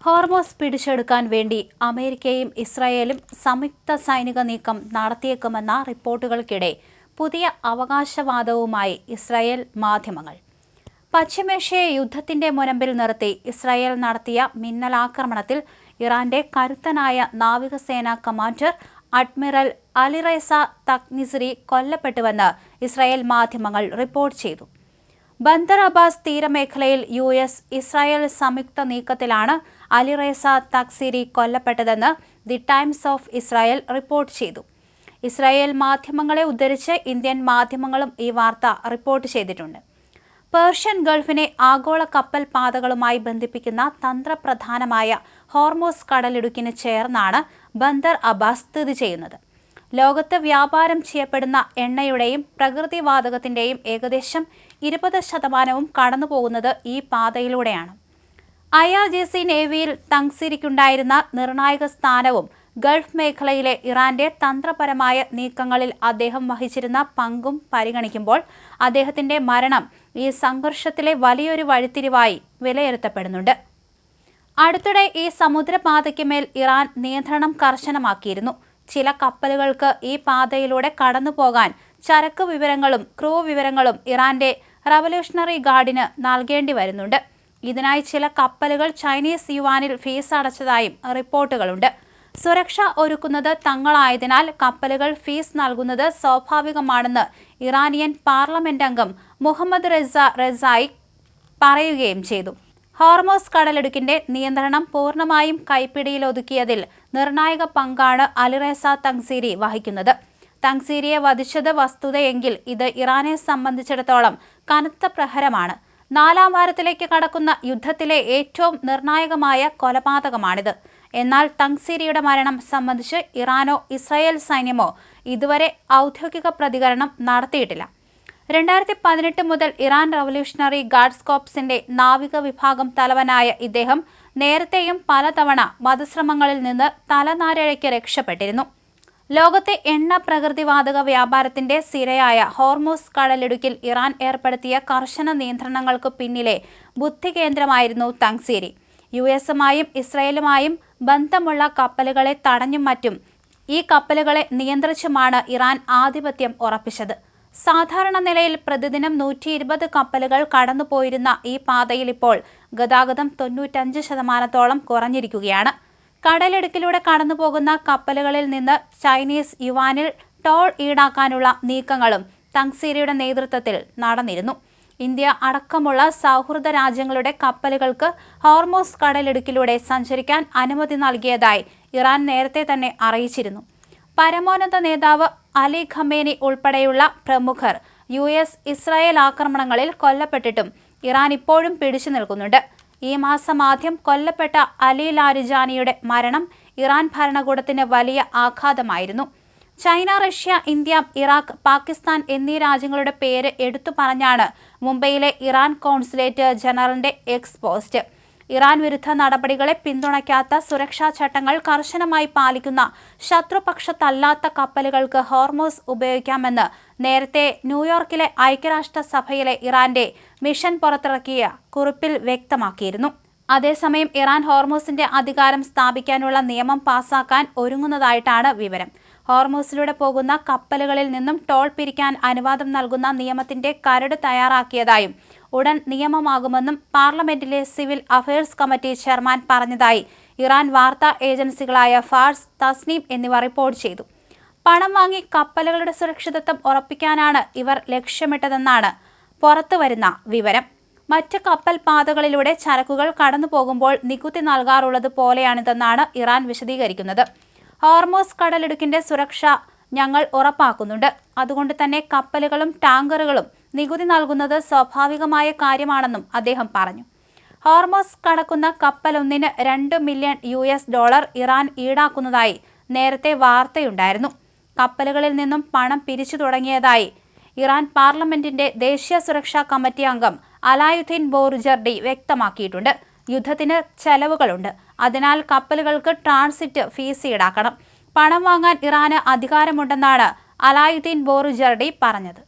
Hormuz പിടിച്ചെടുക്കാൻ വേണ്ടി അമേരിക്കയും ഇസ്രായേലും സംയുക്ത സൈനിക നീക്കം നടത്തിയേക്കുമെന്ന റിപ്പോർട്ടുകൾക്കിടെ പുതിയ അവകാശവാദവുമായി ഇസ്രായേൽ മാധ്യമങ്ങൾ. പശ്ചിമേഷ്യയെ യുദ്ധത്തിന്റെ മുനമ്പിൽ നിർത്തി ഇസ്രായേൽ നടത്തിയ മിന്നലാക്രമണത്തിൽ ഇറാന്റെ കരുത്തനായ നാവികസേനാ കമാൻഡർ അഡ്മിറൽ അലിറേസ തക്നിസിരി കൊല്ലപ്പെട്ടുവെന്ന് ഇസ്രായേൽ മാധ്യമങ്ങൾ റിപ്പോർട്ട് ചെയ്തു. ബന്ദർ അബ്ബാസ് തീരമേഖലയിൽ ഇസ്രായേൽ സംയുക്ത നീക്കത്തിലാണ് അലിറേസ തക്സിരി കൊല്ലപ്പെട്ടതെന്ന് the Times of Israel report ചെയ്തു. ഇസ്രായേൽ മാധ്യമങ്ങളെ ഉദ്ധരിച്ച് ഇന്ത്യൻ മാധ്യമങ്ങളും ഈ വാർത്ത റിപ്പോർട്ട് ചെയ്തിട്ടുണ്ട്. പേർഷ്യൻ ഗൾഫിനെ ആഗോള കപ്പൽ പാതകളുമായി ബന്ധിപ്പിക്കുന്ന തന്ത്രപ്രധാനമായ ഹോർമോസ് കടലിടുക്കിന് ചേർന്നാണ് ബന്ദർ അബ്ബാസ് സ്ഥിതി ചെയ്യുന്നത്. ലോകത്ത് വ്യാപാരം ചെയ്യപ്പെടുന്ന എണ്ണയുടെയും പ്രകൃതിവാതകത്തിന്റെയും ഏകദേശം 20% കടന്നുപോകുന്നത് ഈ പാതയിലൂടെയാണ്. IRGC നേവിയിൽ തങ്സിരിക്കുണ്ടായിരുന്ന നിർണായക സ്ഥാനവും ഗൾഫ് മേഖലയിലെ ഇറാന്റെ തന്ത്രപരമായ നീക്കങ്ങളിൽ അദ്ദേഹം വഹിച്ചിരുന്ന പങ്കും പരിഗണിക്കുമ്പോൾ അദ്ദേഹത്തിന്റെ മരണം ഈ സംഘർഷത്തിലെ വലിയൊരു വഴിത്തിരിവായി വിലയിരുത്തപ്പെടുന്നുണ്ട്. അടുത്തിടെ ഈ സമുദ്രപാതയ്ക്ക് മേൽ ഇറാൻ നിയന്ത്രണം കർശനമാക്കിയിരുന്നു. ചില കപ്പലുകൾക്ക് ഈ പാതയിലൂടെ കടന്നുപോകാൻ ചരക്ക് വിവരങ്ങളും ക്രൂ വിവരങ്ങളും ഇറാന്റെ റവല്യൂഷണറി ഗാർഡിന് നൽകേണ്ടി വരുന്നുണ്ട്. ഇതിനായി ചില കപ്പലുകൾ ചൈനീസ് യുവാനിൽ ഫീസ് അടച്ചതായും റിപ്പോർട്ടുകളുണ്ട്. സുരക്ഷ ഒരുക്കുന്നത് തങ്ങളായതിനാൽ കപ്പലുകൾ ഫീസ് നൽകുന്നത് സ്വാഭാവികമാണെന്ന് ഇറാനിയൻ പാർലമെന്റ് അംഗം മുഹമ്മദ് റസായി പറയുകയും ചെയ്തു. ഹോർമോസ് കടലിടുക്കിന്റെ നിയന്ത്രണം പൂർണ്ണമായും കൈപ്പിടിയിലൊതുക്കിയതിൽ നിർണായക പങ്കാണ് അലിറേസ തങ്സിരി വഹിക്കുന്നത്. തങ്സിരിയെ വധിച്ചത് വസ്തുതയെങ്കിൽ ഇത് ഇറാനെ സംബന്ധിച്ചിടത്തോളം കനത്ത പ്രഹരമാണ്. 4ാം വാരത്തിലേക്ക് കടക്കുന്ന യുദ്ധത്തിലെ ഏറ്റവും നിർണായകമായ കൊലപാതകമാണിത്. എന്നാൽ തങ്സിരിയുടെ മരണം സംബന്ധിച്ച് ഇറാനോ ഇസ്രായേൽ സൈന്യമോ ഇതുവരെ ഔദ്യോഗിക പ്രതികരണം നടത്തിയിട്ടില്ല. 2018 മുതൽ ഇറാൻ റവല്യൂഷണറി ഗാർഡ്സ് കോർപ്സിന്റെ നാവിക വിഭാഗം തലവനായ ഇദ്ദേഹം നേരത്തെയും പലതവണ വധശ്രമങ്ങളിൽ നിന്ന് തലനാരിഴയ്ക്ക് രക്ഷപ്പെട്ടിരുന്നു. ലോകത്തെ എണ്ണ പ്രകൃതിവാതക വ്യാപാരത്തിന്റെ സിരയായ ഹോർമോസ് കടലിടുക്കിൽ ഇറാൻ ഏർപ്പെടുത്തിയ കർശന നിയന്ത്രണങ്ങൾക്ക് പിന്നിലെ ബുദ്ധികേന്ദ്രമായിരുന്നു തങ്സിരി. യുമായും ഇസ്രായേലുമായും ബന്ധമുള്ള കപ്പലുകളെ തടഞ്ഞും മറ്റും ഈ കപ്പലുകളെ നിയന്ത്രിച്ചുമാണ് ഇറാൻ ആധിപത്യം ഉറപ്പിച്ചത്. സാധാരണ നിലയിൽ പ്രതിദിനം 120 കപ്പലുകൾ കടന്നുപോയിരുന്ന ഈ പാതയിൽ ഇപ്പോൾ ഗതാഗതം 95% കുറഞ്ഞിരിക്കുകയാണ്. കടലിടുക്കിലൂടെ കടന്നുപോകുന്ന കപ്പലുകളിൽ നിന്ന് ചൈനീസ് യുവാനിൽ ടോൾ ഈടാക്കാനുള്ള നീക്കങ്ങളും തങ്സിരിയുടെ നേതൃത്വത്തിൽ നടന്നിരുന്നു. ഇന്ത്യ അടക്കമുള്ള സൗഹൃദ രാജ്യങ്ങളുടെ കപ്പലുകൾക്ക് ഹോർമോസ് കടലിടുക്കിലൂടെ സഞ്ചരിക്കാൻ അനുമതി നൽകിയതായി ഇറാൻ നേരത്തെ തന്നെ അറിയിച്ചിരുന്നു. പരമോന്നത നേതാവ് അലി ഖമേനി ഉൾപ്പെടെയുള്ള പ്രമുഖർ ഇസ്രായേൽ ആക്രമണങ്ങളിൽ കൊല്ലപ്പെട്ടിട്ടും ഇറാൻ ഇപ്പോഴും പിടിച്ചു നിൽക്കുന്നുണ്ട്. ഈ മാസം ആദ്യം കൊല്ലപ്പെട്ട അലി ലാരിജാനിയുടെ മരണം ഇറാൻ ഭരണകൂടത്തിന് വലിയ ആഘാതമായിരുന്നു. China, Russia, India, Iraq, Pakistan എന്നീ രാജ്യങ്ങളുടെ പേര് എടുത്തു പറഞ്ഞാണ് മുംബൈയിലെ ഇറാൻ കോൺസുലേറ്റ് ജനറലിന്റെ എക്സ് പോസ്റ്റ്. ഇറാൻ വിരുദ്ധ നടപടികളെ പിന്തുണയ്ക്കാത്ത, സുരക്ഷാ ചട്ടങ്ങൾ കർശനമായി പാലിക്കുന്ന, ശത്രുപക്ഷത്തല്ലാത്ത കപ്പലുകൾക്ക് ഹോർമോസ് ഉപയോഗിക്കാമെന്ന് നേരത്തെ ന്യൂയോർക്കിലെ ഐക്യരാഷ്ട്രസഭയിലെ ഇറാന്റെ മിഷൻ പുറത്തിറക്കിയ കുറിപ്പിൽ വ്യക്തമാക്കിയിരുന്നു. അതേസമയം ഇറാൻ ഹോർമോസിന്റെ അധികാരം സ്ഥാപിക്കാനുള്ള നിയമം പാസാക്കാൻ ഒരുങ്ങുന്നതായിട്ടാണ് വിവരം. ഹോർമോസിലൂടെ പോകുന്ന കപ്പലുകളിൽ നിന്നും ടോൾ പിരിക്കാൻ അനുവാദം നൽകുന്ന നിയമത്തിന്റെ കരട് തയ്യാറാക്കിയതായും ഉടൻ നിയമമാകുമെന്നും പാർലമെന്റിലെ സിവിൽ അഫയേഴ്സ് കമ്മിറ്റി ചെയർമാൻ പറഞ്ഞതായി ഇറാൻ വാർത്താ ഏജൻസികളായ ഫാർസ്, തസ്നീം എന്നിവ റിപ്പോർട്ട് ചെയ്തു. പണം വാങ്ങി കപ്പലുകളുടെ സുരക്ഷിതത്വം ഉറപ്പിക്കാനാണ് ഇവർ ലക്ഷ്യമിട്ടതെന്നാണ് പുറത്തുവരുന്ന വിവരം. മറ്റ് കപ്പൽ പാതകളിലൂടെ ചരക്കുകൾ കടന്നു പോകുമ്പോൾ നികുതി നൽകാറുള്ളത് പോലെയാണിതെന്നാണ് ഇറാൻ വിശദീകരിക്കുന്നത്. ഹോർമോസ് കടലിടുക്കിന്റെ സുരക്ഷ ഞങ്ങൾ ഉറപ്പാക്കുന്നുണ്ട്. അതുകൊണ്ട് തന്നെ കപ്പലുകളും ടാങ്കറുകളും നികുതി നൽകുന്നത് സ്വാഭാവികമായ കാര്യമാണെന്നും അദ്ദേഹം പറഞ്ഞു. ഹോർമോസ് കടക്കുന്ന കപ്പലൊന്നിന് $2 മില്യൺ ഇറാൻ ഈടാക്കുന്നതായി നേരത്തെ വാർത്തയുണ്ടായിരുന്നു. കപ്പലുകളിൽ നിന്നും പണം പിരിച്ചു തുടങ്ങിയതായി ഇറാൻ പാർലമെന്റിന്റെ ദേശീയ സുരക്ഷാ കമ്മിറ്റി അംഗം അലായുദ്ദീൻ ബോറുജർഡി വ്യക്തമാക്കിയിട്ടുണ്ട്. യുദ്ധത്തിന് ചെലവുകളുണ്ട്. അതിനാൽ കപ്പലുകൾക്ക് ട്രാൻസിറ്റ് ഫീസ് ഈടാക്കണം. പണം വാങ്ങാൻ ഇറാന് അധികാരമുണ്ടെന്നാണ് അലായുദ്ദീൻ ബോറുജർഡി പറഞ്ഞത്.